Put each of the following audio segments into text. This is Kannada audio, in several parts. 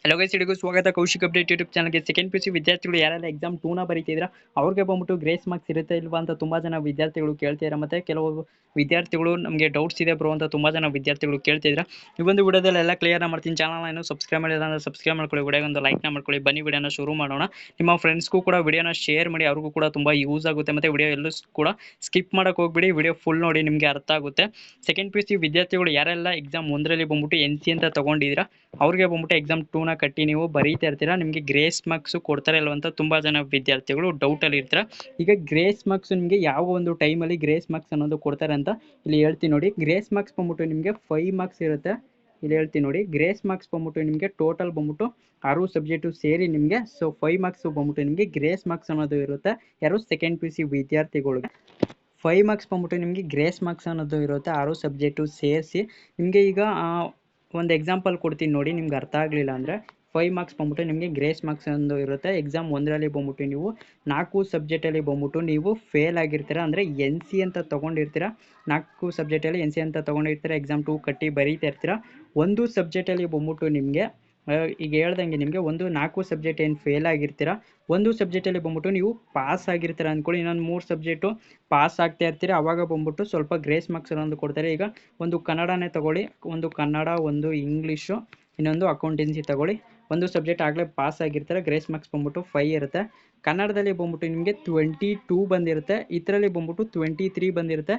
ಹಲೋ ಗೈಸ್, ಎಲ್ಲರಿಗೂ ಸ್ವಾಗತ ಕೌಶಿಕ್ ಅಪ್ಡೇಟ್ ಯೂಟ್ಯೂಬ್ ಚಾನಲ್ಗೆ. ಸೆಕೆಂಡ್ ಪಿ ಯು ಸಿ ವಿದ್ಯಾರ್ಥಿಗಳು ಯಾರೆಲ್ಲ ಎಕ್ಸಾಮ್ 2ನ ಬರೀತಿದ್ರ ಅವ್ರಿಗೆ ಬಂದ್ಬಿಟ್ಟು ಗ್ರೇಸ್ ಮಾರ್ಕ್ಸ್ ಇರುತ್ತೆ ಇಲ್ವಾ ಅಂತ ತುಂಬ ಜನ ವಿದ್ಯಾರ್ಥಿಗಳು ಕೇಳ್ತಿದ್ದಾರೆ. ಮತ್ತು ಕೆಲವು ವಿದ್ಯಾರ್ಥಿಗಳು ನಮಗೆ ಡೌಟ್ಸ್ ಇದೆ ಬ್ರೋ ಅಂತ ತುಂಬ ಜನ ವಿದ್ಯಾರ್ಥಿಗಳು ಕೇಳ್ತಿದ್ರ. ಈ ಒಂದು ವಿಡಿಯೋದಲ್ಲಿ ಎಲ್ಲ ಕ್ಲಿಯರ್ ಮಾಡ್ತೀನಿ. ಚಾನಲ್ನ ಏನು ಸಬ್ಸ್ಕ್ರೈಬ್ ಮಾಡಿಲ್ಲ ಅಂದರೆ ಸಬ್ಸ್ಕ್ರೈಬ್ ಮಾಡ್ಕೊಳ್ಳಿ, ವಿಡಿಯೋಗೊಂದು ಲೈಕ್ನ ಮಾಡ್ಕೊಳ್ಳಿ. ಬನ್ನಿ ವಿಡಿಯೋನ ಶುರು ಮಾಡೋಣ. ನಿಮ್ಮ ಫ್ರೆಂಡ್ಸ್ಗೂ ಕೂಡ ವಿಡಿಯೋನ ಶೇರ್ ಮಾಡಿ, ಅವ್ರಿಗೂ ಕೂಡ ತುಂಬ ಯೂಸ್ ಆಗುತ್ತೆ. ಮತ್ತು ವಿಡಿಯೋ ಎಲ್ಲೂ ಕೂಡ ಸ್ಕಿಪ್ ಮಾಡೋಕೆ ಹೋಗ್ಬಿಡಿ, ವಿಡಿಯೋ ಫುಲ್ ನೋಡಿ, ನಿಮಗೆ ಅರ್ಥ ಆಗುತ್ತೆ. ಸೆಕೆಂಡ್ ಪಿ ಯು ಸಿ ವಿದ್ಯಾರ್ಥಿಗಳು ಯಾರೆಲ್ಲ ಎಕ್ಸಾಮ್ 1ರಲ್ಲಿ ಬಂದ್ಬಿಟ್ಟು NC ಅಂತ ತೊಗೊಂಡಿದ್ದೀರಾ ಅವ್ರಿಗೆ ಬಂದ್ಬಿಟ್ಟು ಎಕ್ಸಾಮ್ 2ನ ಕಟ್ಟಿ ನೀವು ಬರೀತಾ ಇರ್ತೀರಾ. ನಿಮಗೆ ಗ್ರೇಸ್ ಮಾರ್ಕ್ಸ್ ಕೊಡ್ತಾರೆ ಇಲ್ವ ಅಂತ ತುಂಬ ಜನ ವಿದ್ಯಾರ್ಥಿಗಳು ಡೌಟಲ್ಲಿ ಇರ್ತಾರೆ. ಈಗ ಗ್ರೇಸ್ ಮಾರ್ಕ್ಸ್ ನಿಮಗೆ ಯಾವ ಒಂದು ಟೈಮಲ್ಲಿ ಗ್ರೇಸ್ ಮಾರ್ಕ್ಸ್ ಅನ್ನೋದು ಕೊಡ್ತಾರೆ ಅಂತ ಇಲ್ಲಿ ಹೇಳ್ತೀನಿ ನೋಡಿ. ಗ್ರೇಸ್ ಮಾರ್ಕ್ಸ್ ಬಂದ್ಬಿಟ್ಟು ನಿಮಗೆ 5 ಮಾರ್ಕ್ಸ್ ಇರುತ್ತೆ. ಇಲ್ಲಿ ಹೇಳ್ತೀನಿ ನೋಡಿ, ಗ್ರೇಸ್ ಮಾರ್ಕ್ಸ್ ಬಂದ್ಬಿಟ್ಟು ನಿಮಗೆ ಟೋಟಲ್ ಬಂದ್ಬಿಟ್ಟು 6 ಸಬ್ಜೆಕ್ಟು ಸೇರಿ ನಿಮಗೆ 5 ಮಾರ್ಕ್ಸ್ ಬಂದ್ಬಿಟ್ಟು ನಿಮಗೆ ಗ್ರೇಸ್ ಮಾರ್ಕ್ಸ್ ಅನ್ನೋದು ಇರುತ್ತೆ. ಯಾರು ಸೆಕೆಂಡ್ ಪಿ ಯು ಸಿ ವಿದ್ಯಾರ್ಥಿಗಳಿಗೆ 5 ಮಾರ್ಕ್ಸ್ ಬಂದ್ಬಿಟ್ಟು ನಿಮಗೆ ಗ್ರೇಸ್ ಮಾರ್ಕ್ಸ್ ಅನ್ನೋದು ಇರುತ್ತೆ, 6 ಸಬ್ಜೆಕ್ಟು ಸೇರಿಸಿ. ನಿಮಗೆ ಈಗ ಒಂದು ಎಕ್ಸಾಂಪಲ್ ಕೊಡ್ತೀನಿ ನೋಡಿ, ನಿಮ್ಗೆ ಅರ್ಥ ಆಗಲಿಲ್ಲ ಅಂದರೆ 5 ಮಾರ್ಕ್ಸ್ ಬಂದ್ಬಿಟ್ಟು ನಿಮಗೆ ಗ್ರೇಸ್ ಮಾರ್ಕ್ಸ್ ಒಂದು ಇರುತ್ತೆ. ಎಕ್ಸಾಮ್ 1ರಲ್ಲಿ ಬಂದ್ಬಿಟ್ಟು ನೀವು 4 ಸಬ್ಜೆಕ್ಟಲ್ಲಿ ಬಂದ್ಬಿಟ್ಟು ನೀವು ಫೇಲ್ ಆಗಿರ್ತೀರ, ಅಂದರೆ NC ಅಂತ ತೊಗೊಂಡಿರ್ತೀರ. 4 ಸಬ್ಜೆಕ್ಟಲ್ಲಿ NC ಅಂತ ತೊಗೊಂಡಿರ್ತೀರ, ಎಕ್ಸಾಮ್ 2 ಕಟ್ಟಿ ಬರೀತಾ ಇರ್ತೀರ. ಒಂದು ಸಬ್ಜೆಕ್ಟಲ್ಲಿ ಬಂದ್ಬಿಟ್ಟು ನಿಮಗೆ ಈಗ ಹೇಳ್ದಂಗೆ ನಿಮಗೆ 4 ಸಬ್ಜೆಕ್ಟ್ ಏನು ಫೇಲ್ ಆಗಿರ್ತೀರ, ಒಂದು ಸಬ್ಜೆಕ್ಟಲ್ಲಿ ಬಂದ್ಬಿಟ್ಟು ನೀವು ಪಾಸ್ ಆಗಿರ್ತೀರ ಅಂದ್ಕೊಳ್ಳಿ. ಇನ್ನೊಂದು 3 ಸಬ್ಜೆಕ್ಟು ಪಾಸ್ ಆಗ್ತಾ ಇರ್ತೀರ, ಅವಾಗ ಬಂದ್ಬಿಟ್ಟು ಸ್ವಲ್ಪ ಗ್ರೇಸ್ ಮಾರ್ಕ್ಸ್ ಅನ್ನೋದು ಕೊಡ್ತಾರೆ. ಈಗ ಒಂದು ಕನ್ನಡನೇ ತಗೊಳ್ಳಿ, ಒಂದು ಕನ್ನಡ, ಒಂದು ಇಂಗ್ಲೀಷು, ಇನ್ನೊಂದು ಅಕೌಂಟೆನ್ಸಿ ತಗೊಳ್ಳಿ. ಒಂದು ಸಬ್ಜೆಕ್ಟ್ ಆಗಲೇ ಪಾಸ್ ಆಗಿರ್ತಾರೆ, ಗ್ರೇಸ್ ಮಾರ್ಕ್ಸ್ ಬಂದ್ಬಿಟ್ಟು 5 ಇರುತ್ತೆ. ಕನ್ನಡದಲ್ಲಿ ಬಂದ್ಬಿಟ್ಟು ನಿಮಗೆ 22 ಬಂದಿರುತ್ತೆ, ಇದರಲ್ಲಿ ಬಂದ್ಬಿಟ್ಟು 23 ಬಂದಿರುತ್ತೆ.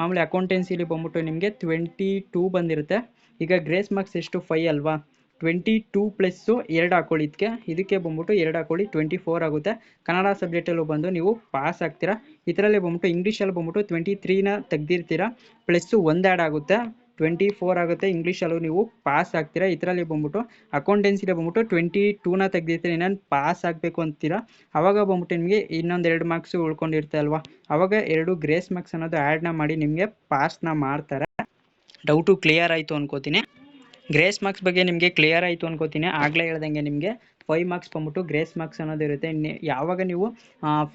ಮಾಮೂಲಿ ಅಕೌಂಟೆನ್ಸಿಲಿ ಬಂದ್ಬಿಟ್ಟು ನಿಮಗೆ 22 ಬಂದಿರುತ್ತೆ. ಈಗ ಗ್ರೇಸ್ ಮಾರ್ಕ್ಸ್ ಎಷ್ಟು 5 ಅಲ್ವಾ, 22 ಪ್ಲಸ್ಸು 2 ಹಾಕೊಳ್ಳಿ, ಇದಕ್ಕೆ ಬಂದ್ಬಿಟ್ಟು 2 ಹಾಕೊಳ್ಳಿ, 24 ಆಗುತ್ತೆ. ಕನ್ನಡ ಸಬ್ಜೆಕ್ಟಲ್ಲೂ ಬಂದು ನೀವು ಪಾಸ್ ಆಗ್ತೀರಾ. ಇದರಲ್ಲಿ ಬಂದ್ಬಿಟ್ಟು ಇಂಗ್ಲೀಷಲ್ಲಿ ಬಂದ್ಬಿಟ್ಟು 23ನ ತೆಗ್ದಿರ್ತೀರ, ಪ್ಲಸ್ಸು 1 ಆ್ಯಡ್ ಆಗುತ್ತೆ, 24 ಆಗುತ್ತೆ. ಇಂಗ್ಲೀಷಲ್ಲೂ ನೀವು ಪಾಸ್ ಆಗ್ತೀರಾ. ಇದರಲ್ಲಿ ಬಂದ್ಬಿಟ್ಟು ಅಕೌಂಟೆನ್ಸಿಲಿ ಬಂದ್ಬಿಟ್ಟು 22ನ ತೆಗ್ದಿರ್ತೀರ, ಇನ್ನೊಂದು ಪಾಸ್ ಆಗಬೇಕು ಅಂತೀರಾ. ಆವಾಗ ಬಂದ್ಬಿಟ್ಟು ನಿಮಗೆ ಇನ್ನೊಂದು 2 ಮಾರ್ಕ್ಸು ಉಳ್ಕೊಂಡಿರುತ್ತೆ ಅಲ್ವಾ, ಆವಾಗ 2 ಗ್ರೇಸ್ ಮಾರ್ಕ್ಸ್ ಅನ್ನೋದು ಆ್ಯಡ್ನ ಮಾಡಿ ನಿಮಗೆ ಪಾಸ್ನ ಮಾಡ್ತಾರೆ. ಡೌಟು ಕ್ಲಿಯರ್ ಆಯಿತು ಅನ್ಕೋತೀನಿ. ಗ್ರೇಸ್ ಮಾರ್ಕ್ಸ್ ಬಗ್ಗೆ ನಿಮಗೆ ಕ್ಲಿಯರ್ ಆಯಿತು ಅನ್ಕೋತೀನಿ. ಆಗಲೇ ಹೇಳ್ದಂಗೆ ನಿಮಗೆ 5 ಮಾರ್ಕ್ಸ್ ಬಂದ್ಬಿಟ್ಟು ಗ್ರೇಸ್ ಮಾರ್ಕ್ಸ್ ಅನ್ನೋದು ಇರುತ್ತೆ. ಯಾವಾಗ ನೀವು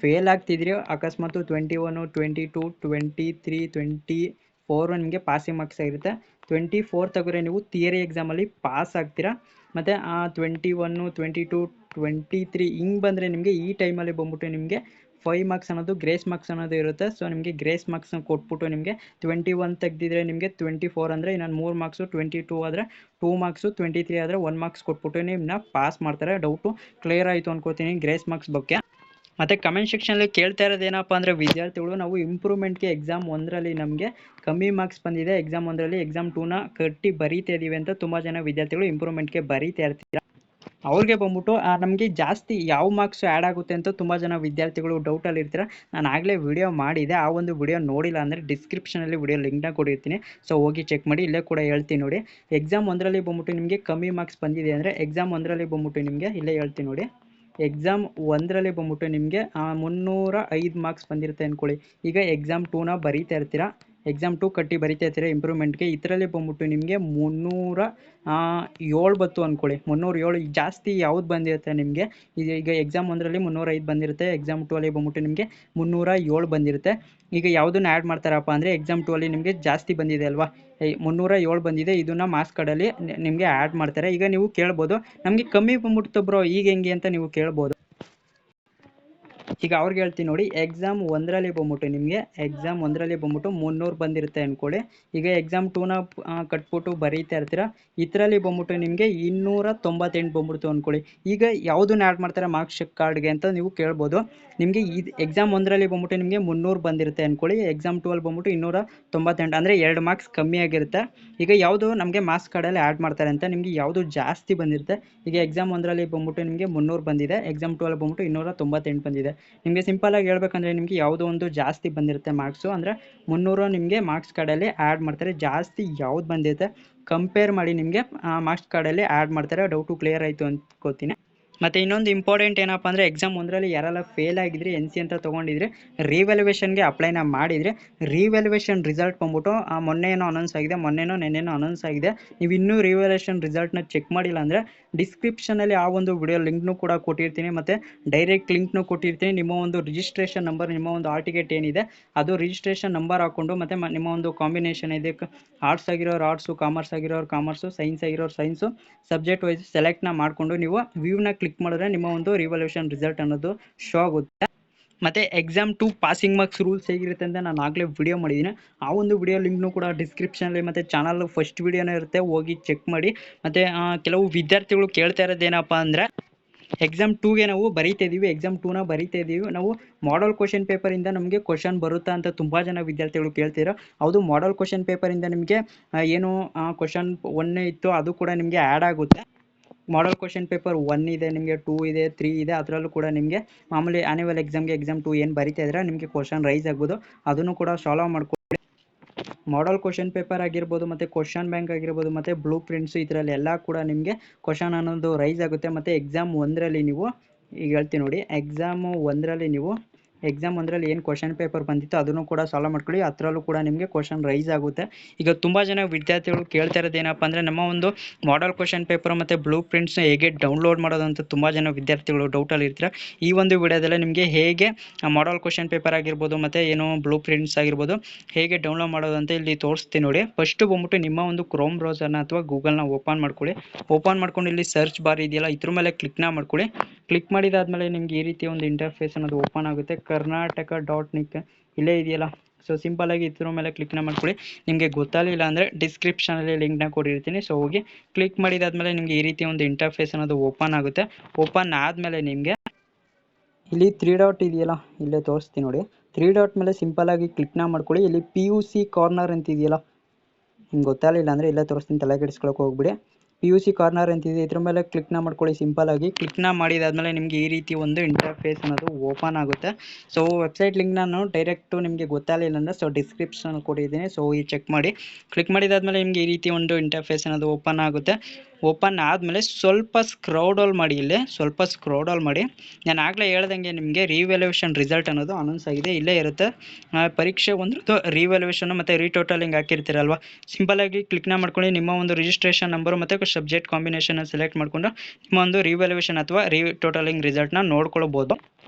ಫೇಲ್ ಆಗ್ತಿದ್ರಿ, ಅಕಸ್ಮಾತ್ 21, 22, 23, 24 ನಿಮಗೆ ಪಾಸಿಂಗ್ ಮಾರ್ಕ್ಸ್ ಆಗಿರುತ್ತೆ. 24 ತೆಗೆದ್ರೆ ನೀವು ಥಿಯರಿ ಎಕ್ಸಾಮಲ್ಲಿ ಪಾಸ್ ಆಗ್ತೀರಾ. ಮತ್ತು 21, 22, 23 ಹಿಂಗೆ ಬಂದರೆ ನಿಮಗೆ ಈ ಟೈಮಲ್ಲಿ ಬಂದ್ಬಿಟ್ಟು ನಿಮಗೆ 5 ಮಾರ್ಕ್ಸ್ ಅನ್ನೋದು ಗ್ರೇಸ್ ಮಾರ್ಕ್ಸ್ ಅನ್ನೋದು ಇರುತ್ತೆ. ಸೊ ನಿಮಗೆ ಗ್ರೇಸ್ ಮಾರ್ಕ್ಸ್ನ ಕೊಟ್ಬಿಟ್ಟು ನಿಮಗೆ 21 ತೆಗೆದಿದ್ರೆ ನಿಮಗೆ 24 ಅಂದರೆ ಇನ್ನೊಂದು 3 ಮಾರ್ಕ್ಸು, 22 ಆದರೆ 2 ಮಾರ್ಕ್ಸು, 23 ಆದರೆ 1 ಮಾರ್ಕ್ಸ್ ಕೊಟ್ಬಿಟ್ಟು ನಿಮ್ಮನ್ನ ಪಾಸ್ ಮಾಡ್ತಾರೆ. ಡೌಟು ಕ್ಲಿಯರ್ ಆಯಿತು ಅನ್ಕೋತೀನಿ ಗ್ರೇಸ್ ಮಾರ್ಕ್ಸ್ ಬಗ್ಗೆ. ಮತ್ತು ಕಮೆಂಟ್ ಸೆಕ್ಷನಲ್ಲಿ ಕೇಳ್ತಾ ಇರೋದೇನಪ್ಪ ಅಂದರೆ ವಿದ್ಯಾರ್ಥಿಗಳು, ನಾವು ಇಂಪ್ರೂವ್ಮೆಂಟ್ಗೆ ಎಕ್ಸಾಮ್ 1ರಲ್ಲಿ ನಮಗೆ ಕಮ್ಮಿ ಮಾರ್ಕ್ಸ್ ಬಂದಿದೆ, ಎಕ್ಸಾಮ್ 1ರಲ್ಲಿ ಎಕ್ಸಾಮ್ 2ನ ಕಟ್ಟಿ ಬರೀತಾ ಇದ್ದೀವಿ ಅಂತ ತುಂಬ ಜನ ವಿದ್ಯಾರ್ಥಿಗಳು ಇಂಪ್ರೂವ್ಮೆಂಟ್ಗೆ ಬರೀತಾ ಇರ್ತೀರ. ಅವ್ರಿಗೆ ಬಂದ್ಬಿಟ್ಟು ನಮಗೆ ಜಾಸ್ತಿ ಯಾವ ಮಾರ್ಕ್ಸ್ ಆ್ಯಡ್ ಆಗುತ್ತೆ ಅಂತ ತುಂಬ ಜನ ವಿದ್ಯಾರ್ಥಿಗಳು ಡೌಟಲ್ಲಿ ಇರ್ತೀರ. ನಾನು ಆಗಲೇ ವಿಡಿಯೋ ಮಾಡಿದೆ, ಆ ಒಂದು ವಿಡಿಯೋ ನೋಡಿಲ್ಲ ಅಂದರೆ ಡಿಸ್ಕ್ರಿಪ್ಷನಲ್ಲಿ ವಿಡಿಯೋ ಲಿಂಕ್ನ ಕೊಡಿರ್ತೀನಿ, ಸೊ ಹೋಗಿ ಚೆಕ್ ಮಾಡಿ. ಇಲ್ಲೇ ಕೂಡ ಹೇಳ್ತೀನಿ ನೋಡಿ, ಎಕ್ಸಾಮ್ 1ರಲ್ಲಿ ಬಂದ್ಬಿಟ್ಟು ನಿಮಗೆ ಕಮ್ಮಿ ಮಾರ್ಕ್ಸ್ ಬಂದಿದೆ ಅಂದರೆ ಎಕ್ಸಾಮ್ 1ರಲ್ಲಿ ಬಂದ್ಬಿಟ್ಟು ನಿಮಗೆ ಇಲ್ಲೇ ಹೇಳ್ತೀನಿ ನೋಡಿ, ಎಕ್ಸಾಮ್ 1ರಲ್ಲಿ ಬಂದ್ಬಿಟ್ಟು ನಿಮಗೆ 305 ಮಾರ್ಕ್ಸ್ ಬಂದಿರುತ್ತೆ ಅಂದ್ಕೊಳ್ಳಿ. ಈಗ ಎಕ್ಸಾಮ್ 2ನ ಬರೀತಾ ಇರ್ತೀರಾ, ಎಕ್ಸಾಮ್ 2 ಕಟ್ಟಿ ಬರೀತಾ ಇರ್ತೀರಾ ಇಂಪ್ರೂವ್ಮೆಂಟ್ಗೆ. ಇದರಲ್ಲಿ ಬಂದ್ಬಿಟ್ಟು ನಿಮಗೆ 307 ಬಂತು ಅಂದ್ಕೊಳ್ಳಿ, 307 ಜಾಸ್ತಿ ಯಾವ್ದು ಬಂದಿರುತ್ತೆ ನಿಮಗೆ. ಈಗ ಎಕ್ಸಾಮ್ 1ರಲ್ಲಿ 305 ಬಂದಿರುತ್ತೆ, ಎಕ್ಸಾಮ್ 2ಅಲ್ಲಿ ಬಂದ್ಬಿಟ್ಟು ನಿಮಗೆ 307 ಬಂದಿರುತ್ತೆ. ಈಗ ಯಾವುದನ್ನು ಆ್ಯಡ್ ಮಾಡ್ತಾರಪ್ಪ ಅಂದರೆ ಎಕ್ಸಾಮ್ 2ಅಲ್ಲಿ ನಿಮಗೆ ಜಾಸ್ತಿ ಬಂದಿದೆ ಅಲ್ವಾ, 307 ಬಂದಿದೆ, ಇದನ್ನು ಮಾರ್ಕ್ಸ್ ಕಾರ್ಡಲ್ಲಿ ನಿಮಗೆ ಆ್ಯಡ್ ಮಾಡ್ತಾರೆ. ಈಗ ನೀವು ಕೇಳ್ಬೋದು, ನಮಗೆ ಕಮ್ಮಿ ಬಂದ್ಬಿಡ್ತು ಬ್ರೋ ಈಗ ಹೆಂಗೆ ಅಂತ ನೀವು ಕೇಳ್ಬೋದು. ಈಗ ಅವ್ರಿಗೆ ಹೇಳ್ತೀನಿ ನೋಡಿ, ಎಕ್ಸಾಮ್ 1ರಲ್ಲಿ ಬಂದ್ಬಿಟ್ಟು ನಿಮಗೆ ಎಕ್ಸಾಮ್ 1ರಲ್ಲಿ ಬಂದ್ಬಿಟ್ಟು 300 ಬಂದಿರುತ್ತೆ ಅಂದ್ಕೊಳ್ಳಿ. ಈಗ ಎಕ್ಸಾಮ್ 2ನ ಕಟ್ಬಿಟ್ಟು ಬರೀತಾ ಇರ್ತೀರ, ಇದರಲ್ಲಿ ಬಂದ್ಬಿಟ್ಟು ನಿಮಗೆ 298 ಬಂದ್ಬಿಡ್ತು ಅಂದ್ಕೊಳ್ಳಿ. ಈಗ ಯಾವುದನ್ನ ಆ್ಯಡ್ ಮಾಡ್ತಾರೆ ಮಾರ್ಕ್ಸ್ ಕಾರ್ಡ್ಗೆ ಅಂತ ನೀವು ಕೇಳ್ಬೋದು. ನಿಮಗೆ ಇದು ಎಕ್ಸಾಮ್ 1ರಲ್ಲಿ ಬಂದ್ಬಿಟ್ಟು ನಿಮಗೆ 300 ಬಂದಿರುತ್ತೆ ಅಂದ್ಕೊಳ್ಳಿ, ಎಕ್ಸಾಮ್ 2ಅಲ್ಲಿ ಬಂದ್ಬಿಟ್ಟು 298 ಅಂದರೆ 2 ಮಾರ್ಕ್ಸ್ ಕಮ್ಮಿ ಆಗಿರುತ್ತೆ. ಈಗ ಯಾವುದು ನಮಗೆ ಮಾರ್ಕ್ಸ್ ಕಾರ್ಡಲ್ಲಿ ಆ್ಯಡ್ ಮಾಡ್ತಾರೆ ಅಂತ ನಿಮಗೆ ಯಾವುದು ಜಾಸ್ತಿ ಬಂದಿರುತ್ತೆ. ಈಗ ಎಕ್ಸಾಮ್ 1ರಲ್ಲಿ ಬಂದ್ಬಿಟ್ಟು ನಿಮಗೆ 300 ಬಂದಿದೆ, ಎಕ್ಸಾಮ್ 2ಅಲ್ಲಿ ಬಂದ್ಬಿಟ್ಟು 298 ಬಂದಿದೆ. ನಿಮಗೆ ಸಿಂಪಲಾಗಿ ಹೇಳ್ಬೇಕಂದ್ರೆ ನಿಮಗೆ ಯಾವುದೋ ಒಂದು ಜಾಸ್ತಿ ಬಂದಿರುತ್ತೆ ಮಾರ್ಕ್ಸು, ಅಂದರೆ 300 ನಿಮಗೆ ಮಾರ್ಕ್ಸ್ ಕಾರ್ಡಲ್ಲಿ ಆ್ಯಡ್ ಮಾಡ್ತಾರೆ. ಜಾಸ್ತಿ ಯಾವ್ದು ಬಂದಿರುತ್ತೆ ಕಂಪೇರ್ ಮಾಡಿ ನಿಮಗೆ ಮಾರ್ಕ್ಸ್ ಕಾರ್ಡಲ್ಲಿ ಆ್ಯಡ್ ಮಾಡ್ತಾರೆ. ಡೌಟು ಕ್ಲಿಯರ್ ಆಯಿತು ಅಂದ್ಕೋತೀನಿ. ಮತ್ತು ಇನ್ನೊಂದು ಇಂಪಾರ್ಟೆಂಟ್ ಏನಪ್ಪ ಅಂದರೆ ಎಕ್ಸಾಮ್ ಒಂದರಲ್ಲಿ ಯಾರೆಲ್ಲ ಫೇಲ್ ಆಗಿದ್ರೆ ಎನ್ ಸಿ ಅಂತ ತೊಗೊಂಡಿದ್ರೆ ರಿವ್ಯಾಲ್ಯೂಯೇಷನ್ಗೆ ಅಪ್ಲೈನ ಮಾಡಿದರೆ ರಿವ್ಯಾಲ್ಯೂಯೇಷನ್ ರಿಸಲ್ಟ್ ಬಂದ್ಬಿಟ್ಟು ಮೊನ್ನೆ ಏನೋ ಅನೌನ್ಸ್ ಆಗಿದೆ, ನೆನ್ನೆನೋ ಅನೌನ್ಸ್ ಆಗಿದೆ. ನೀವು ಇನ್ನೂ ರಿವ್ಯಾಲ್ಯೂಯೇಷನ್ ರಿಸಲ್ಟ್ನ ಚೆಕ್ ಮಾಡಿಲ್ಲ ಅಂದರೆ ಡಿಸ್ಕ್ರಿಪ್ಷನಲ್ಲಿ ಆ ಒಂದು ವಿಡಿಯೋ ಲಿಂಕ್ನು ಕೂಡ ಕೊಟ್ಟಿರ್ತೀನಿ, ಮತ್ತು ಡೈರೆಕ್ಟ್ ಲಿಂಕ್ನು ಕೊಟ್ಟಿರ್ತೀನಿ. ನಿಮ್ಮ ಒಂದು ರಿಜಿಸ್ಟ್ರೇಷನ್ ನಂಬರ್, ನಿಮ್ಮ ಒಂದು ಆಲ್ ಟಿಕೆಟ್ ಏನಿದೆ ಅದು ರಿಜಿಸ್ಟ್ರೇಷನ್ ನಂಬರ್ ಹಾಕ್ಕೊಂಡು, ಮತ್ತು ನಿಮ್ಮ ಒಂದು ಕಾಂಬಿನೇಷನ್ ಇದೆ, ಆರ್ಟ್ಸ್ ಆಗಿರೋರು ಆರ್ಟ್ಸು, ಕಾಮರ್ಸ್ ಆಗಿರೋರು ಕಾಮರ್ಸು, ಸೈನ್ಸ್ ಆಗಿರೋರು ಸೈನ್ಸು, ಸಬ್ಜೆಕ್ಟ್ ವೈಸ್ ಸೆಲೆಕ್ಟ್ನ ಮಾಡಿಕೊಂಡು ನೀವು ವ್ಯೂನ ಕ್ಲಿಕ್ ಮಾಡಿದ್ರೆ ನಿಮ್ಮ ಒಂದು ರಿವ್ಯಾಲ್ಯೂಯೇಷನ್ ರಿಸಲ್ಟ್ ಅನ್ನೋದು ಶೋ ಆಗುತ್ತೆ. ಮತ್ತು ಎಕ್ಸಾಮ್ 2 ಪಾಸಿಂಗ್ ಮಾರ್ಕ್ಸ್ ರೂಲ್ಸ್ ಹೇಗಿರುತ್ತೆ ಅಂತ ನಾನು ಆಗಲೇ ವಿಡಿಯೋ ಮಾಡಿದ್ದೀನಿ. ಆ ಒಂದು ವಿಡಿಯೋ ಲಿಂಕ್ನು ಕೂಡ ಡಿಸ್ಕ್ರಿಪ್ಷನಲ್ಲಿ ಮತ್ತು ಚಾನಲ್ ಫಸ್ಟ್ ವಿಡಿಯೋನೇ ಇರುತ್ತೆ, ಹೋಗಿ ಚೆಕ್ ಮಾಡಿ. ಮತ್ತು ಕೆಲವು ವಿದ್ಯಾರ್ಥಿಗಳು ಕೇಳ್ತಾ ಇರೋದೇನಪ್ಪ ಅಂದರೆ ಎಕ್ಸಾಮ್ 2ಗೆ ನಾವು ಬರೀತಿದ್ದೀವಿ, ಎಕ್ಸಾಮ್ 2ನ ಬರೀತಿದ್ದೀವಿ, ನಾವು ಮಾಡಲ್ ಕ್ವಶನ್ ಪೇಪರಿಂದ ನಮಗೆ ಕ್ವಶನ್ ಬರುತ್ತಾ ಅಂತ ತುಂಬ ಜನ ವಿದ್ಯಾರ್ಥಿಗಳು ಕೇಳ್ತಿರೋ. ಹೌದು, ಮಾಡಲ್ ಕ್ವಶನ್ ಪೇಪರಿಂದ ನಿಮಗೆ ಏನು ಕ್ವಶನ್ 1 ಇತ್ತು ಅದು ಕೂಡ ನಿಮಗೆ ಆ್ಯಡ್ ಆಗುತ್ತೆ. ಮಾಡಲ್ ಕ್ವಶನ್ ಪೇಪರ್ 1 ಇದೆ, ನಿಮಗೆ 2 ಇದೆ, 3 ಇದೆ. ಅದರಲ್ಲೂ ಕೂಡ ನಿಮಗೆ ಮಾಮೂಲಿ ಆ್ಯನ್ಯುವಲ್ ಎಕ್ಸಾಮ್ಗೆ ಎಕ್ಸಾಮ್ 2 ಏನು ಬರೀತಾ ಇದ್ರೆ ನಿಮಗೆ ಕ್ವಶನ್ ರೈಸ್ ಆಗ್ಬೋದು, ಅದನ್ನು ಕೂಡ ಸಾಲ್ವ್ ಮಾಡ್ಕೊಳ್ಳಿ. ಮಾಡಲ್ ಕ್ವಶನ್ ಪೇಪರ್ ಆಗಿರ್ಬೋದು, ಮತ್ತು ಕ್ವಶನ್ ಬ್ಯಾಂಕ್ ಆಗಿರ್ಬೋದು, ಮತ್ತು ಬ್ಲೂ ಪ್ರಿಂಟ್ಸು, ಇದರಲ್ಲಿ ಎಲ್ಲ ಕೂಡ ನಿಮಗೆ ಕ್ವಶನ್ ಅನ್ನೋದು ರೈಸ್ ಆಗುತ್ತೆ. ಮತ್ತು ಎಕ್ಸಾಮ್ 1ರಲ್ಲಿ ನೀವು ಈಗ ಹೇಳ್ತೀನಿ ನೋಡಿ, ಎಕ್ಸಾಮ್ 1ರಲ್ಲಿ ಏನು ಕ್ವಶನ್ ಪೇಪರ್ ಬಂದಿತ್ತು ಅದನ್ನು ಕೂಡ ಸಾಲ್ವ್ ಮಾಡ್ಕೊಳ್ಳಿ, ಅದರಲ್ಲೂ ಕೂಡ ನಿಮಗೆ ಕ್ವಶನ್ ರೈಸ್ ಆಗುತ್ತೆ. ಈಗ ತುಂಬ ಜನ ವಿದ್ಯಾರ್ಥಿಗಳು ಕೇಳ್ತಾ ಇರೋದು ಏನಪ್ಪ ಅಂದರೆ ನಮ್ಮ ಒಂದು ಮಾಡಲ್ ಕ್ವಶನ್ ಪೇಪರ್ ಮತ್ತು ಬ್ಲೂ ಪ್ರಿಂಟ್ಸ್ನ ಹೇಗೆ ಡೌನ್ಲೋಡ್ ಮಾಡೋದು ಅಂತ ತುಂಬ ಜನ ವಿದ್ಯಾರ್ಥಿಗಳು ಡೌಟಲ್ಲಿ ಇರ್ತಾರೆ. ಈ ಒಂದು ವಿಡಿಯೋದಲ್ಲೇ ನಿಮಗೆ ಹೇಗೆ ಮಾಡಲ್ ಕ್ವಶನ್ ಪೇಪರ್ ಆಗಿರ್ಬೋದು, ಮತ್ತು ಏನು ಬ್ಲೂ ಪ್ರಿಂಟ್ಸ್ ಆಗಿರ್ಬೋದು ಹೇಗೆ ಡೌನ್ಲೋಡ್ ಮಾಡೋದು ಅಂತ ಇಲ್ಲಿ ತೋರಿಸ್ತೀನಿ ನೋಡಿ. ಫಸ್ಟು ಬಂದ್ಬಿಟ್ಟು ನಿಮ್ಮ ಒಂದು ಕ್ರೋಮ್ ಬ್ರೌಸರ್ನ ಅಥವಾ ಗೂಗಲ್ನ ಓಪನ್ ಮಾಡ್ಕೊಳ್ಳಿ. ಓಪನ್ ಮಾಡ್ಕೊಂಡು ಇಲ್ಲಿ ಸರ್ಚ್ ಬಾರ್ ಇದೆಯಲ್ಲ ಇದ್ರ ಮೇಲೆ ಕ್ಲಿಕ್ನ ಮಾಡ್ಕೊಳ್ಳಿ. ಕ್ಲಿಕ್ ಮಾಡಿದಾದ್ಮೇಲೆ ನಿಮ್ಗೆ ಈ ರೀತಿ ಒಂದು ಇಂಟರ್ಫೇಸ್ ಅನ್ನೋದು ಓಪನ್ ಆಗುತ್ತೆ. karnataka.nic ಇಲ್ಲೇ ಇದೆಯಲ್ಲ, ಸೊ ಸಿಂಪಲಾಗಿ ಇದ್ರ ಮೇಲೆ ಕ್ಲಿಕ್ನ ಮಾಡ್ಕೊಳ್ಳಿ. ನಿಮಗೆ ಗೊತ್ತಾಗಲಿಲ್ಲ ಅಂದರೆ ಡಿಸ್ಕ್ರಿಪ್ಷನಲ್ಲಿ ಲಿಂಕ್ನ ಕೊಟ್ಟಿರ್ತೀನಿ, ಸೊ ಹೋಗಿ ಕ್ಲಿಕ್ ಮಾಡಿದಾದ್ಮೇಲೆ ನಿಮಗೆ ಈ ರೀತಿ ಒಂದು ಇಂಟರ್ಫೇಸ್ ಅನ್ನೋದು ಓಪನ್ ಆಗುತ್ತೆ. ಓಪನ್ ಆದಮೇಲೆ ನಿಮಗೆ ಇಲ್ಲಿ 3 ಡಾಟ್ ಇದೆಯಲ್ಲ, ಇಲ್ಲೇ ತೋರಿಸ್ತೀನಿ ನೋಡಿ. 3 ಡಾಟ್ ಮೇಲೆ ಸಿಂಪಲಾಗಿ ಕ್ಲಿಕ್ನ ಮಾಡ್ಕೊಳ್ಳಿ. ಇಲ್ಲಿ PUC ಕಾರ್ನರ್ ಅಂತ ಇದೆಯಲ್ಲ, ನಿಮ್ಗೆ ಗೊತ್ತಾಗಲಿಲ್ಲ ಅಂದರೆ ಇಲ್ಲೇ ತೋರಿಸ್ತೀನಿ, ತಲೆ ಕೆಡಿಸ್ಕೊಳಕ್ಕೆ ಹೋಗ್ಬಿಡಿ. PUC ಕಾರ್ನರ್ ಅಂತಿದೆ, ಇದ್ರ ಮೇಲೆ ಕ್ಲಿಕ್ನ ಮಾಡ್ಕೊಳ್ಳಿ. ಸಿಂಪಲಾಗಿ ಕ್ಲಿಕ್ನ ಮಾಡಿದಾದ್ಮೇಲೆ ನಿಮಗೆ ಈ ರೀತಿ ಒಂದು ಇಂಟರ್ಫೇಸ್ ಅನ್ನೋದು ಓಪನ್ ಆಗುತ್ತೆ. ಸೊ ವೆಬ್ಸೈಟ್ ಲಿಂಕ್ ನಾನು ಡೈರೆಕ್ಟು ನಿಮಗೆ ಗೊತ್ತಾಗಲಿಲ್ಲ ಅಂದರೆ ಸೊ ಡಿಸ್ಕ್ರಿಪ್ಷನ್ ಕೊಟ್ಟಿದ್ದೀನಿ, ಸೊ ಈ ಚೆಕ್ ಮಾಡಿ. ಕ್ಲಿಕ್ ಮಾಡಿದಾದ್ಮೇಲೆ ನಿಮಗೆ ಈ ರೀತಿ ಒಂದು ಇಂಟರ್ಫೇಸ್ ಅನ್ನೋದು ಓಪನ್ ಆಗುತ್ತೆ. ಓಪನ್ ಆದಮೇಲೆ ಸ್ವಲ್ಪ ಸ್ಕ್ರೋಲ್ ಮಾಡಿ, ಇಲ್ಲೇ ಸ್ವಲ್ಪ ಸ್ಕ್ರೋಲ್ ಮಾಡಿ. ನಾನು ಆಗಲೇ ಹೇಳ್ದಂಗೆ ನಿಮಗೆ ರಿವ್ಯಾಲ್ಯೂಯೇಷನ್ ರಿಸಲ್ಟ್ ಅನ್ನೋದು ಅನೌನ್ಸ್ ಆಗಿದೆ, ಇಲ್ಲೇ ಇರುತ್ತೆ. ಪರೀಕ್ಷೆ 1 ರಿವ್ಯಾಲ್ಯೂಯೇಷನ್ ಮತ್ತು ರೀಟೋಟಲಿಂಗ್ ಹಾಕಿರ್ತೀರಲ್ವ, ಸಿಂಪಲಾಗಿ ಕ್ಲಿಕ್ನ ಮಾಡ್ಕೊಂಡು ನಿಮ್ಮ ಒಂದು ರಿಜಿಸ್ಟ್ರೇಷನ್ ನಂಬರು ಮತ್ತು ಸಬ್ಜೆಕ್ಟ್ ಕಾಂಬಿನೇಷನ್ ಸೆಲೆಕ್ಟ್ ಮಾಡಿಕೊಂಡು ನಿಮ್ಮ ಒಂದು ರಿವ್ಯಾಲ್ಯೂಯೇಷನ್ ಅಥವಾ ರೀಟೋಟಲಿಂಗ್ ರಿಸಲ್ಟ್ನ ನೋಡ್ಕೊಳ್ಬೋದು.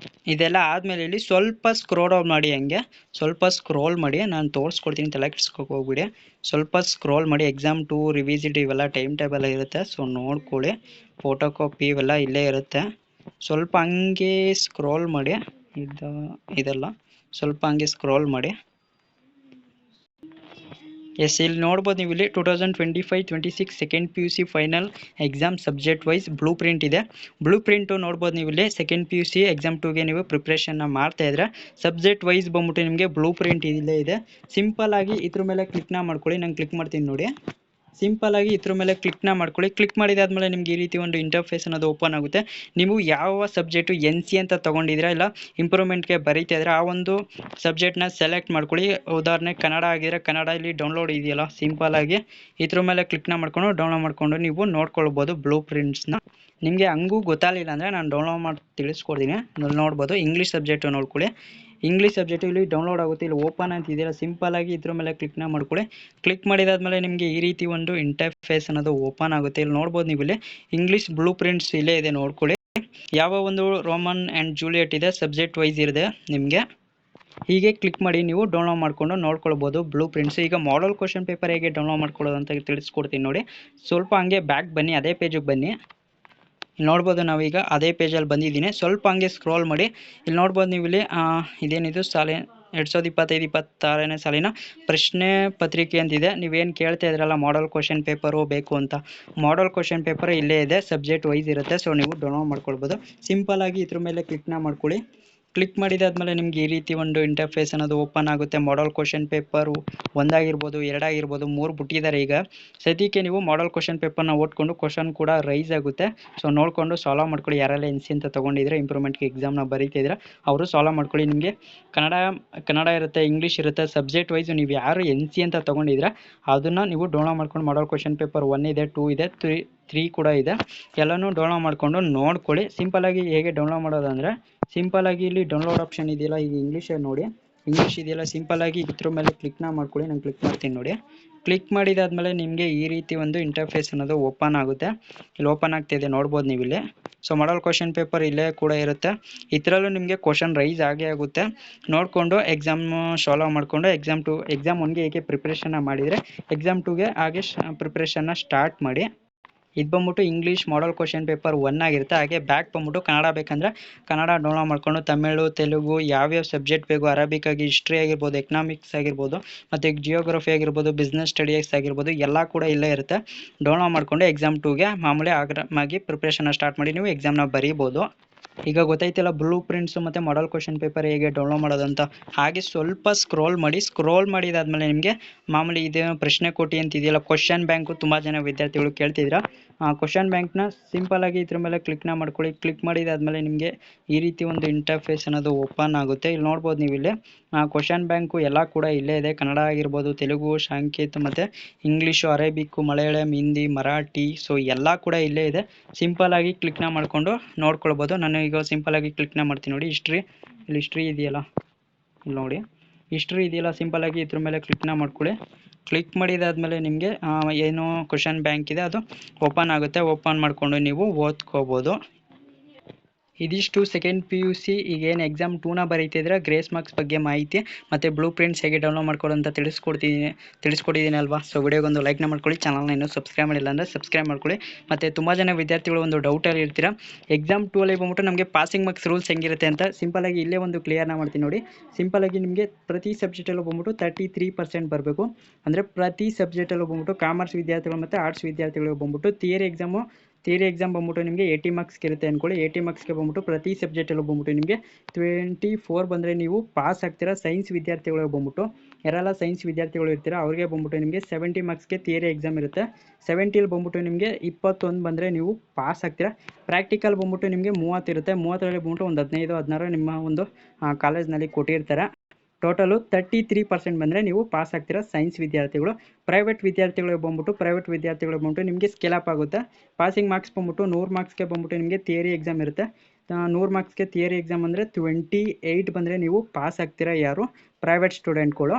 ಇದೆಲ್ಲ ಆದಮೇಲೆ ಇಲ್ಲಿ ಸ್ವಲ್ಪ ಸ್ಕ್ರೋಲ್ ಮಾಡಿ, ಹಂಗೆ ಸ್ವಲ್ಪ ಸ್ಕ್ರೋಲ್ ಮಾಡಿ, ನಾನು ತೋರಿಸ್ಕೊಡ್ತೀನಿ, ತಲೆ ಕೆಡಿಸ್ಕೊಕ್ಕೆ ಹೋಗ್ಬಿಡಿ. ಸ್ವಲ್ಪ ಸ್ಕ್ರೋಲ್ ಮಾಡಿ. ಎಕ್ಸಾಮ್ 2 ರಿವಿಸಿಟ್ ಇವೆಲ್ಲ ಟೈಮ್ ಟೇಬಲ್ ಇರುತ್ತೆ, ಸೊ ನೋಡ್ಕೊಳ್ಳಿ. ಫೋಟೋ ಕಾಪಿ ಇವೆಲ್ಲ ಇಲ್ಲೇ ಇರುತ್ತೆ. ಸ್ವಲ್ಪ ಹಂಗೆ ಸ್ಕ್ರೋಲ್ ಮಾಡಿ, ಇದೆಲ್ಲ ಸ್ವಲ್ಪ ಹಂಗೆ ಸ್ಕ್ರೋಲ್ ಮಾಡಿ. ಎಸ್, ಇಲ್ಲಿ ನೋಡ್ಬೋದು ನೀವು, ಇಲ್ಲಿ 2025-26 second PUC final exam subject wise blue print ಇದೆ. ಬ್ಲೂ ಪ್ರಿಂಟು ನೋಡ್ಬೋದು ನೀವು ಇಲ್ಲಿ. ಸೆಕೆಂಡ್ PUC ಎಕ್ಸಾಮ್ 2ಗೆ ನೀವು ಪ್ರಿಪ್ರೇಷನ್ನ ಮಾಡ್ತಾ ಇದ್ರೆ ಸಬ್ಜೆಕ್ಟ್ ವೈಸ್ ಬಂದ್ಬಿಟ್ಟು ನಿಮಗೆ ಬ್ಲೂ ಪ್ರಿಂಟ್ ಇಲ್ಲೇ ಇದೆ. ಸಿಂಪಲಾಗಿ ಇದ್ರ ಮೇಲೆ ಕ್ಲಿಕ್ನ ಮಾಡ್ಕೊಳ್ಳಿ. ನಾನು ಕ್ಲಿಕ್ ಮಾಡ್ತೀನಿ ನೋಡಿ. ಸಿಂಪಲಾಗಿ ಇದ್ರ ಮೇಲೆ ಕ್ಲಿಕ್ನ ಮಾಡ್ಕೊಳ್ಳಿ. ಕ್ಲಿಕ್ ಮಾಡಿದಾದ್ಮೇಲೆ ನಿಮ್ಗೆ ಈ ರೀತಿ ಒಂದು ಇಂಟರ್ಫೇಸ್ ಅನ್ನೋದು ಓಪನ್ ಆಗುತ್ತೆ. ನೀವು ಯಾವ ಸಬ್ಜೆಕ್ಟು NC ಅಂತ ತೊಗೊಂಡಿದ್ದೀರಾ ಇಲ್ಲ ಇಂಪ್ರೂವ್ಮೆಂಟ್ಗೆ ಬರೀತಾ ಇದ್ರೆ ಆ ಒಂದು ಸಬ್ಜೆಕ್ಟ್ನ ಸೆಲೆಕ್ಟ್ ಮಾಡ್ಕೊಳ್ಳಿ. ಉದಾಹರಣೆ ಕನ್ನಡ ಆಗಿದ್ರೆ ಕನ್ನಡ ಇಲ್ಲಿ ಡೌನ್ಲೋಡ್ ಇದೆಯಲ್ಲ, ಸಿಂಪಲಾಗಿ ಇದ್ರ ಮೇಲೆ ಕ್ಲಿಕ್ನ ಮಾಡ್ಕೊಂಡು ಡೌನ್ಲೋಡ್ ಮಾಡ್ಕೊಂಡು ನೀವು ನೋಡ್ಕೊಳ್ಬೋದು ಬ್ಲೂ ಪ್ರಿಂಟ್ಸ್ನ. ನಿಮಗೆ ಹಂಗೂ ಗೊತ್ತಾಗಲಿಲ್ಲ ಅಂದರೆ ನಾನು ಡೌನ್ಲೋಡ್ ಮಾಡಿ ತಿಳಿಸ್ಕೊಡ್ತೀನಿ. ನೋಡ್ಬೋದು ಇಂಗ್ಲೀಷ್ ಸಬ್ಜೆಕ್ಟು ನೋಡ್ಕೊಳ್ಳಿ. ಇಂಗ್ಲೀಷ್ ಸಬ್ಜೆಕ್ಟು ಇಲ್ಲಿ ಡೌನ್ಲೋಡ್ ಆಗುತ್ತೆ. ಇಲ್ಲಿ ಓಪನ್ ಅಂತ ಇದೆಯಲ್ಲ, ಸಿಂಪಲಾಗಿ ಇದ್ರ ಮೇಲೆ ಕ್ಲಿಕ್ನ ಮಾಡ್ಕೊಳ್ಳಿ. ಕ್ಲಿಕ್ ಮಾಡಿದಾದ್ಮೇಲೆ ನಿಮಗೆ ಈ ರೀತಿ ಒಂದು ಇಂಟರ್ಫೇಸ್ ಅನ್ನೋದು ಓಪನ್ ಆಗುತ್ತೆ. ಇಲ್ಲಿ ನೋಡ್ಬೋದು ನೀವು, ಇಲ್ಲಿ ಇಂಗ್ಲೀಷ್ ಬ್ಲೂ ಪ್ರಿಂಟ್ಸ್ ಇಲ್ಲೇ ಇದೆ, ನೋಡ್ಕೊಳ್ಳಿ. ಯಾವ ಒಂದು ರೋಮನ್ ಆ್ಯಂಡ್ ಜೂಲಿಯಟ್ ಇದೆ ಸಬ್ಜೆಕ್ಟ್ ವೈಸ್ ಇದೆ ನಿಮಗೆ. ಹೀಗೆ ಕ್ಲಿಕ್ ಮಾಡಿ ನೀವು ಡೌನ್ಲೋಡ್ ಮಾಡ್ಕೊಂಡು ನೋಡ್ಕೊಳ್ಬೋದು ಬ್ಲೂ ಪ್ರಿಂಟ್ಸ್. ಈಗ ಮಾಡಲ್ ಕ್ವಶನ್ ಪೇಪರ್ ಹೇಗೆ ಡೌನ್ಲೋಡ್ ಮಾಡ್ಕೊಳ್ಳೋದು ಅಂತ ತಿಳಿಸ್ಕೊಡ್ತೀನಿ ನೋಡಿ. ಸ್ವಲ್ಪ ಹಂಗೆ ಬ್ಯಾಕ್ ಬನ್ನಿ, ಅದೇ ಪೇಜಿಗೆ ಬನ್ನಿ. ಇಲ್ಲಿ ನೋಡ್ಬೋದು ನಾವೀಗ ಅದೇ ಪೇಜಲ್ಲಿ ಬಂದಿದ್ದೀನಿ. ಸ್ವಲ್ಪ ಹಂಗೆ ಸ್ಕ್ರೋಲ್ ಮಾಡಿ. ಇಲ್ಲಿ ನೋಡ್ಬೋದು ನೀವು, ಇಲ್ಲಿ ಇದೇನಿದು ಸಾಲೆ 2025-26ನೇ ಸಾಲಿನ ಪ್ರಶ್ನೆ ಪತ್ರಿಕೆ ಅಂತಿದೆ. ನೀವೇನು ಕೇಳ್ತಾ ಇದ್ರಲ್ಲ ಮಾಡಲ್ ಕ್ವಶನ್ ಪೇಪರು ಬೇಕು ಅಂತ, ಮಾಡಲ್ ಕ್ವಶನ್ ಪೇಪರ್ ಇಲ್ಲೇ ಇದೆ, ಸಬ್ಜೆಕ್ಟ್ ವೈಸ್ ಇರುತ್ತೆ. ಸೊ ನೀವು ಡೌನ್ಲೋಡ್ ಮಾಡ್ಕೊಳ್ಬೋದು. ಸಿಂಪಲಾಗಿ ಇದ್ರ ಮೇಲೆ ಕ್ಲಿಕ್ನ ಮಾಡ್ಕೊಳ್ಳಿ. ಕ್ಲಿಕ್ ಮಾಡಿದಾದ್ಮೇಲೆ ನಿಮ್ಗೆ ಈ ರೀತಿ ಒಂದು ಇಂಟರ್ಫೇಸ್ ಅನ್ನೋದು ಓಪನ್ ಆಗುತ್ತೆ. ಮಾಡಲ್ ಕ್ವಶನ್ ಪೇಪರು ಒಂದಾಗಿರ್ಬೋದು, ಎರಡಾಗಿರ್ಬೋದು, 3 ಬಿಟ್ಟಿದ್ದಾರೆ. ಈಗ ಸದ್ಯಕ್ಕೆ ನೀವು ಮಾಡಲ್ ಕ್ವಶನ್ ಪೇಪರ್ನ ಓದ್ಕೊಂಡು ಕ್ವಶನ್ ಕೂಡ ರೈಸ್ ಆಗುತ್ತೆ. ಸೊ ನೋಡಿಕೊಂಡು ಸಾಲ್ವ್ ಮಾಡ್ಕೊಳ್ಳಿ. ಯಾರೆಲ್ಲ NC ಅಂತ ತೊಗೊಂಡಿದ್ರೆ ಇಂಪ್ರೂವ್ಮೆಂಟ್ಗೆ ಎಕ್ಸಾಮ್ನ ಬರೀತಿದ್ರೆ ಅವರು ಸಾಲ್ವ್ ಮಾಡ್ಕೊಳ್ಳಿ. ನಿಮಗೆ ಕನ್ನಡ ಇರುತ್ತೆ, ಇಂಗ್ಲೀಷ್ ಇರುತ್ತೆ. ಸಬ್ಜೆಕ್ಟ್ ವೈಸು ನೀವು ಯಾರು NC ಅಂತ ತೊಗೊಂಡಿದ್ರೆ ಅದನ್ನು ನೀವು ಡೌನ್ಲೋಡ್ ಮಾಡ್ಕೊಂಡು ಮಾಡಲ್ ಕ್ವಶನ್ ಪೇಪರ್ 1 ಇದೆ, 2 ಇದೆ, 3 ಕೂಡ ಇದೆ. ಎಲ್ಲನೂ ಡೌನ್ಲೋಡ್ ಮಾಡ್ಕೊಂಡು ನೋಡ್ಕೊಳ್ಳಿ. ಸಿಂಪಲಾಗಿ ಹೇಗೆ ಡೌನ್ಲೋಡ್ ಮಾಡೋದಂದರೆ, ಸಿಂಪಲಾಗಿ ಇಲ್ಲಿ ಡೌನ್ಲೋಡ್ ಆಪ್ಷನ್ ಇದೆಯಲ್ಲ, ಈಗ ಇಂಗ್ಲೀಷಲ್ಲಿ ನೋಡಿ, ಇಂಗ್ಲೀಷ್ ಇದೆಯಲ್ಲ, ಸಿಂಪಲಾಗಿ ಇದ್ರ ಮೇಲೆ ಕ್ಲಿಕ್ನ ಮಾಡ್ಕೊಳ್ಳಿ. ನಾನು ಕ್ಲಿಕ್ ಮಾಡ್ತೀನಿ ನೋಡಿ. ಕ್ಲಿಕ್ ಮಾಡಿದಾದ್ಮೇಲೆ ನಿಮಗೆ ಈ ರೀತಿ ಒಂದು ಇಂಟರ್ಫೇಸ್ ಅನ್ನೋದು ಓಪನ್ ಆಗುತ್ತೆ. ಇಲ್ಲಿ ಓಪನ್ ಆಗ್ತಿದೆ, ನೋಡ್ಬೋದು ನೀವು ಇಲ್ಲಿ. ಸೊ ಮಾಡಲ್ ಕ್ವಶನ್ ಪೇಪರ್ ಇಲ್ಲೇ ಕೂಡ ಇರುತ್ತೆ. ಇದರಲ್ಲೂ ನಿಮಗೆ ಕ್ವಶನ್ ರೈಸ್ ಆಗೇ ಆಗುತ್ತೆ. ನೋಡಿಕೊಂಡು ಎಕ್ಸಾಮ್ ಸಾಲ್ವ್ ಮಾಡಿಕೊಂಡು ಎಕ್ಸಾಮ್ 1ಗೆ ಹೇಗೆ ಪ್ರಿಪ್ರೇಷನ್ನ ಮಾಡಿದರೆ ಎಕ್ಸಾಮ್ 2ಗೆ ಹಾಗೆ ಪ್ರಿಪ್ರೇಷನ್ನ ಸ್ಟಾರ್ಟ್ ಮಾಡಿ. ಇದು ಬಂದ್ಬಿಟ್ಟು ಇಂಗ್ಲೀಷ್ ಮಾಡಲ್ ಕ್ವಶನ್ ಪೇಪರ್ 1 ಆಗಿರುತ್ತೆ. ಹಾಗೆ ಬ್ಯಾಕ್ ಬಂದ್ಬಿಟ್ಟು ಕನ್ನಡ ಬೇಕಂದರೆ ಕನ್ನಡ ಡೌನ್ಲೋಡ್ ಮಾಡ್ಕೊಂಡು ತಮಿಳು, ತೆಲುಗು, ಯಾವ್ಯಾವ ಸಬ್ಜೆಕ್ಟ್ ಬೇಕು, ಅರಬಿಕ್ ಆಗಿ, ಹಿಸ್ಟ್ರಿ ಆಗಿರ್ಬೋದು, ಎಕನಾಮಿಕ್ಸ್ ಆಗಿರ್ಬೋದು, ಮತ್ತು ಜಿಯೋಗ್ರಫಿ ಆಗಿರ್ಬೋದು, ಬಿಸ್ನೆಸ್ ಸ್ಟಡೀಸ್ ಆಗಿರ್ಬೋದು, ಎಲ್ಲ ಕೂಡ ಇಲ್ಲೇ ಇರುತ್ತೆ. ಡೌನ್ಲೋಡ್ ಮಾಡಿಕೊಂಡು ಎಕ್ಸಾಮ್ 2ಗೆ ಮಾಮೂಲಿ ಆರಾಮಾಗಿ ಪ್ರಿಪ್ರೇಷನ್ನ ಸ್ಟಾರ್ಟ್ ಮಾಡಿ ನೀವು ಎಕ್ಸಾಮ್ನ ಬರೀಬೋದು. ಈಗ ಗೊತ್ತಾಯ್ತಲ್ಲ ಬ್ಲೂ ಪ್ರಿಂಟ್ಸು ಮತ್ತು ಮಾಡಲ್ ಕ್ವಶನ್ ಪೇಪರ್ ಹೇಗೆ ಡೌನ್ಲೋಡ್ ಮಾಡೋದಂತ. ಹಾಗೆ ಸ್ವಲ್ಪ ಸ್ಕ್ರೋಲ್ ಮಾಡಿದಾದ್ಮೇಲೆ ನಿಮಗೆ ಮಾಮೂಲಿ ಇದೆ ಪ್ರಶ್ನೆ ಕೋಟಿ ಅಂತ ಇದೆಯಲ್ಲ, ಕ್ವಶನ್ ಬ್ಯಾಂಕು ತುಂಬ ಜನ ವಿದ್ಯಾರ್ಥಿಗಳು ಕೇಳ್ತಿದ್ರ. ಕ್ವಶನ್ ಬ್ಯಾಂಕ್ನ ಸಿಂಪಲಾಗಿ ಇದ್ರ ಮೇಲೆ ಕ್ಲಿಕ್ನ ಮಾಡ್ಕೊಳ್ಳಿ. ಕ್ಲಿಕ್ ಮಾಡಿದಾದ್ಮೇಲೆ ನಿಮಗೆ ಈ ರೀತಿ ಒಂದು ಇಂಟರ್ಫೇಸ್ ಅನ್ನೋದು ಓಪನ್ ಆಗುತ್ತೆ. ಇಲ್ಲಿ ನೋಡ್ಬೋದು ನೀವು ಇಲ್ಲಿ ಕ್ವಶನ್ ಬ್ಯಾಂಕು ಎಲ್ಲ ಕೂಡ ಇಲ್ಲೇ ಇದೆ. ಕನ್ನಡ ಆಗಿರ್ಬೋದು, ತೆಲುಗು, ಸಂಕೇತ್, ಮತ್ತು ಇಂಗ್ಲೀಷು, ಅರೇಬಿಕ್ಕು, ಮಲಯಾಳಂ, ಹಿಂದಿ, ಮರಾಠಿ, ಸೊ ಎಲ್ಲ ಕೂಡ ಇಲ್ಲೇ ಇದೆ. ಸಿಂಪಲಾಗಿ ಕ್ಲಿಕ್ನ ಮಾಡಿಕೊಂಡು ನೋಡ್ಕೊಳ್ಬೋದು. ನಾನು ಈಗ ಸಿಂಪಲಾಗಿ ಕ್ಲಿಕ್ನ ಮಾಡ್ತೀನಿ ನೋಡಿ. ಇಲ್ಲಿ ಹಿಸ್ಟ್ರಿ ಇದೆಯಲ್ಲ, ಇಲ್ಲಿ ನೋಡಿ ಹಿಸ್ಟ್ರಿ ಇದೆಯಲ್ಲ, ಸಿಂಪಲಾಗಿ ಇದ್ರ ಮೇಲೆ ಕ್ಲಿಕ್ನ ಮಾಡ್ಕೊಳ್ಳಿ. ಕ್ಲಿಕ್ ಮಾಡಿದಾದ್ಮೇಲೆ ನಿಮಗೆ ಏನು ಕ್ವಶನ್ ಬ್ಯಾಂಕ್ ಇದೆ ಅದು ಓಪನ್ ಆಗುತ್ತೆ. ಓಪನ್ ಮಾಡಿಕೊಂಡು ನೀವು ಓದ್ಕೋಬೋದು. ಇದಿಷ್ಟು ಸೆಕೆಂಡ್ PUC ಈಗೇನು ಎಕ್ಸಾಮ್ 2ನ ಬರೀತಿದ್ರೆ ಗ್ರೇಸ್ ಮಾರ್ಕ್ಸ್ ಬಗ್ಗೆ ಮಾಹಿತಿ ಮತ್ತು ಬ್ಲೂ ಪ್ರಿಂಟ್ಸ್ ಹೇಗೆ ಡೌನ್ಲೋಡ್ ಮಾಡ್ಕೊಳ್ಳೋ ಅಂತ ತಿಳಿಸ್ಕೊಟ್ಟಿದ್ದೀನಿ ಅಲ್ವಾ. ಸೊ ವಿಡಿಯೋಗೊಂದು ಲೈಕ್ನ ಮಾಡ್ಕೊಳ್ಳಿ. ಚಾನಲ್ನ ಇನ್ನೂ ಸಬ್ಸ್ಕ್ರೈಬ್ ಮಾಡಿಲ್ಲ ಅಂದರೆ ಸಬ್ಸ್ಕ್ರೈಬ್ ಮಾಡ್ಕೊಳ್ಳಿ. ಮತ್ತು ತುಂಬ ಜನ ವಿದ್ಯಾರ್ಥಿಗಳು ಒಂದು ಡೌಟಲ್ಲಿ ಇರ್ತೀರ, ಎಕ್ಸಾಮ್ 2ಅಲ್ಲಿ ಬಂದ್ಬಿಟ್ಟು ನಮಗೆ ಪಾಸಿಂಗ್ ಮಾರ್ಕ್ಸ್ ರೂಲ್ಸ್ ಹೆಂಗಿರುತ್ತೆ ಅಂತ. ಸಿಂಪಲಾಗಿ ಇಲ್ಲೇ ಒಂದು ಕ್ಲಿಯರ್ನ ಮಾಡ್ತೀನಿ ನೋಡಿ. ಸಿಂಪಲಾಗಿ ನಿಮಗೆ ಪ್ರತಿ ಸಬ್ಜೆಕ್ಟಲ್ಲೂ ಬಂದ್ಬಿಟ್ಟು 33% ಬರಬೇಕು. ಅಂದರೆ ಪ್ರತಿ ಸಬ್ಜೆಕ್ಟಲ್ಲೂ ಬಂದ್ಬಿಟ್ಟು ಕಾಮರ್ಸ್ ವಿದ್ಯಾರ್ಥಿಗಳು ಮತ್ತು ಆರ್ಟ್ಸ್ ವಿದ್ಯಾರ್ಥಿಗಳು ಬಂದ್ಬಿಟ್ಟು ಥಿಯರಿ ಎಕ್ಸಾಮ್ ಬಂದ್ಬಿಟ್ಟು ನಿಮಗೆ 80 ಮಾರ್ಕ್ಸ್ಗೆ ಇರುತ್ತೆ ಅಂದ್ಕೊಳ್ಳಿ. 80 ಮಾರ್ಕ್ಸ್ಗೆ ಬಂದ್ಬಿಟ್ಟು ಪ್ರತಿ ಸಬ್ಜೆಕ್ಟಲ್ಲೂ ಬಂದ್ಬಿಟ್ಟು ನಿಮಗೆ 24 ಬಂದರೆ ನೀವು ಪಾಸ್ ಆಗ್ತೀರಾ. ಸೈನ್ಸ್ ವಿದ್ಯಾರ್ಥಿಗಳು ಬಂದ್ಬಿಟ್ಟು ಯಾರೆಲ್ಲ ಸೈನ್ಸ್ ವಿದ್ಯಾರ್ಥಿಗಳು ಇರ್ತೀರ ಅವ್ರಿಗೆ ಬಂದ್ಬಿಟ್ಟು ನಿಮಗೆ 70 ಮಾರ್ಕ್ಸ್ಗೆ ಥಿಯರಿ ಎಕ್ಸಾಮ್ ಇರುತ್ತೆ. 70ಲ್ಲಿ ಬಂದ್ಬಿಟ್ಟು ನಿಮಗೆ 21 ಬಂದರೆ ನೀವು ಪಾಸ್ ಆಗ್ತೀರಾ. ಪ್ರಾಕ್ಟಿಕಲ್ ಬಂದ್ಬಿಟ್ಟು ನಿಮಗೆ 30 ಇರುತ್ತೆ. 30ರಲ್ಲಿ ಬಂದ್ಬಿಟ್ಟು ಒಂದು 15-16 ನಿಮ್ಮ ಒಂದು ಕಾಲೇಜ್ನಲ್ಲಿ ಕೊಟ್ಟಿರ್ತಾರೆ. ಟೋಟಲು 33% ಬಂದರೆ ನೀವು ಪಾಸ್ ಆಗ್ತೀರಾ ಸೈನ್ಸ್ ವಿದ್ಯಾರ್ಥಿಗಳು. ಪ್ರೈವೇಟ್ ವಿದ್ಯಾರ್ಥಿಗಳು ಬಂದ್ಬಿಟ್ಟು ನಿಮಗೆ ಸ್ಕೇಲ್ ಅಪ್ ಆಗುತ್ತೆ. ಪಾಸಿಂಗ್ ಮಾರ್ಕ್ಸ್ ಬಂದ್ಬಿಟ್ಟು 100 ಮಾರ್ಕ್ಸ್ಗೆ ಬಂದ್ಬಿಟ್ಟು ನಿಮಗೆ ಥಿಯರಿ ಎಕ್ಸಾಮ್ ಇರುತ್ತೆ. 100 ಮಾರ್ಕ್ಸ್ಗೆ ಥಿಯರಿ ಎಕ್ಸಾಮ್ ಅಂದರೆ 28 ಬಂದರೆ ನೀವು ಪಾಸ್ ಆಗ್ತೀರಾ ಯಾರು ಪ್ರೈವೇಟ್ ಸ್ಟೂಡೆಂಟ್ಗಳು.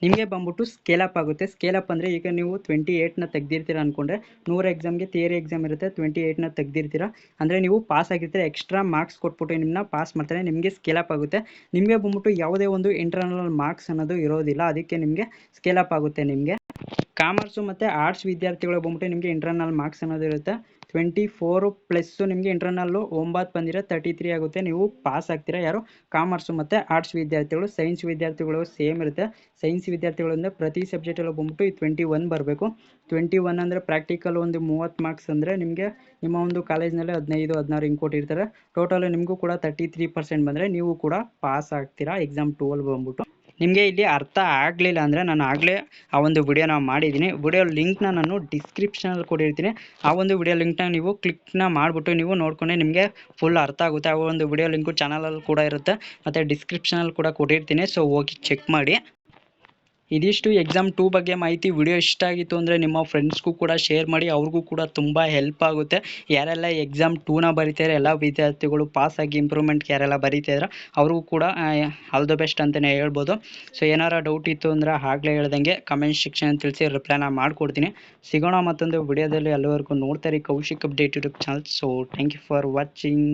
ನಿಮಗೆ ಬಂದ್ಬಿಟ್ಟು ಸ್ಕೇಲ್ ಅಪ್ ಆಗುತ್ತೆ. ಸ್ಕೇಲ್ ಅಪ್ ಅಂದರೆ ಈಗ ನೀವು 28ನ ತೆಗ್ದಿರ್ತೀರ ಅಂದ್ಕೊಂಡ್ರೆ 100 ಎಕ್ಸಾಮ್ಗೆ ಥಿಯರಿ ಎಕ್ಸಾಮ್ ಇರುತ್ತೆ, 28ನ ತೆಗ್ದಿರ್ತೀರ ಅಂದರೆ ನೀವು ಪಾಸ್ ಆಗಿರ್ತೀರ. ಎಕ್ಸ್ಟ್ರಾ ಮಾರ್ಕ್ಸ್ ಕೊಟ್ಬಿಟ್ಟು ನಿಮ್ಮನ್ನ ಪಾಸ್ ಮಾಡ್ತಾರೆ, ನಿಮಗೆ ಸ್ಕೇಲ್ ಅಪ್ ಆಗುತ್ತೆ. ನಿಮಗೆ ಬಂದ್ಬಿಟ್ಟು ಯಾವುದೇ ಒಂದು ಇಂಟರ್ನಲ್ ಮಾರ್ಕ್ಸ್ ಅನ್ನೋದು ಇರೋದಿಲ್ಲ, ಅದಕ್ಕೆ ನಿಮಗೆ ಸ್ಕೇಲ್ ಅಪ್ ಆಗುತ್ತೆ. ನಿಮಗೆ ಕಾಮರ್ಸು ಮತ್ತು ಆರ್ಟ್ಸ್ ವಿದ್ಯಾರ್ಥಿಗಳು ಬಂದ್ಬಿಟ್ಟು ನಿಮಗೆ ಇಂಟರ್ನಲ್ ಮಾರ್ಕ್ಸ್ ಅನ್ನೋದು ಇರುತ್ತೆ. 24 ಪ್ಲಸ್ಸು ನಿಮಗೆ ಇಂಟರ್ನಲ್ಲು 9 ಬಂದಿರೋ 33 ಆಗುತ್ತೆ. ನೀವು ಪಾಸ್ ಆಗ್ತೀರಾ ಯಾರು ಕಾಮರ್ಸು ಮತ್ತು ಆರ್ಟ್ಸ್ ವಿದ್ಯಾರ್ಥಿಗಳು. ಸೈನ್ಸ್ ವಿದ್ಯಾರ್ಥಿಗಳು ಸೇಮ್ ಇರುತ್ತೆ. ಸೈನ್ಸ್ ವಿದ್ಯಾರ್ಥಿಗಳಿಂದ ಪ್ರತಿ ಸಬ್ಜೆಕ್ಟಲ್ಲೂ ಬಂದ್ಬಿಟ್ಟು 21 ಬರಬೇಕು. 21 ಅಂದರೆ ಪ್ರಾಕ್ಟಿಕಲ್ ಒಂದು 30 ಮಾರ್ಕ್ಸ್ ಅಂದರೆ ನಿಮಗೆ ನಿಮ್ಮ ಒಂದು ಕಾಲೇಜ್ನಲ್ಲಿ 15-16 ಹಿಂಗೆ ಕೊಟ್ಟಿರ್ತಾರೆ. ಟೋಟಲು ನಿಮಗೂ ಕೂಡ 33% ಬಂದರೆ ನೀವು ಕೂಡ ಪಾಸ್ ಆಗ್ತೀರಾ ಎಕ್ಸಾಮ್ 2ಅಲ್ಲಿ ಬಂದ್ಬಿಟ್ಟು. ನಿಮಗೆ ಇಲ್ಲಿ ಅರ್ಥ ಆಗಲಿಲ್ಲ ಅಂದರೆ ನಾನು ಆಗಲೇ ಆ ಒಂದು ವಿಡಿಯೋನ ಮಾಡಿದ್ದೀನಿ. ವಿಡಿಯೋ ಲಿಂಕ್ನ ನಾನು ಡಿಸ್ಕ್ರಿಪ್ಷನಲ್ಲಿ ಕೊಟ್ಟಿರ್ತೀನಿ. ಆ ಒಂದು ವಿಡಿಯೋ ಲಿಂಕ್ನ ನೀವು ಕ್ಲಿಕ್ನ ಮಾಡಿಬಿಟ್ಟು ನೀವು ನೋಡಿಕೊಂಡೆ ನಿಮಗೆ ಫುಲ್ ಅರ್ಥ ಆಗುತ್ತೆ. ಆ ಒಂದು ವಿಡಿಯೋ ಲಿಂಕು ಚಾನಲಲ್ಲಿ ಕೂಡ ಇರುತ್ತೆ ಮತ್ತು ಡಿಸ್ಕ್ರಿಪ್ಷನಲ್ಲಿ ಕೂಡ ಕೊಟ್ಟಿರ್ತೀನಿ. ಸೊ ಹೋಗಿ ಚೆಕ್ ಮಾಡಿ. ಇದಿಷ್ಟು ಎಕ್ಸಾಮ್ 2 ಬಗ್ಗೆ ಮಾಹಿತಿ. ವಿಡಿಯೋ ಇಷ್ಟ ಆಗಿತ್ತು ಅಂದರೆ ನಿಮ್ಮ ಫ್ರೆಂಡ್ಸ್ಗೂ ಕೂಡ ಶೇರ್ ಮಾಡಿ, ಅವ್ರಿಗೂ ಕೂಡ ತುಂಬ ಹೆಲ್ಪ್ ಆಗುತ್ತೆ. ಯಾರೆಲ್ಲ ಎಕ್ಸಾಮ್ 2ನ ಬರೀತಾರೆ ಎಲ್ಲ ವಿದ್ಯಾರ್ಥಿಗಳು ಪಾಸಾಗಿ ಇಂಪ್ರೂವ್ಮೆಂಟ್ಗೆ ಯಾರೆಲ್ಲ ಬರೀತಾಯಿದ್ರೆ ಅವ್ರಿಗೂ ಕೂಡ ಆಲ್ ದ ಬೆಸ್ಟ್ ಅಂತಲೇ ಹೇಳ್ಬೋದು. ಸೊ ಏನಾರ ಡೌಟ್ ಇತ್ತು ಅಂದರೆ ಆಗಲೇ ಹೇಳ್ದಂಗೆ ಕಮೆಂಟ್ ಸೆಕ್ಷನ್ ತಿಳಿಸಿ ರಿಪ್ಲೈನ ಮಾಡಿಕೊಡ್ತೀನಿ. ಸಿಗೋಣ ಮತ್ತೊಂದು ವಿಡಿಯೋದಲ್ಲಿ. ಅಲ್ಲಿವರೆಗೂ ನೋಡ್ತಾರೆ Kaushik update YouTube channel. So thank you for watching.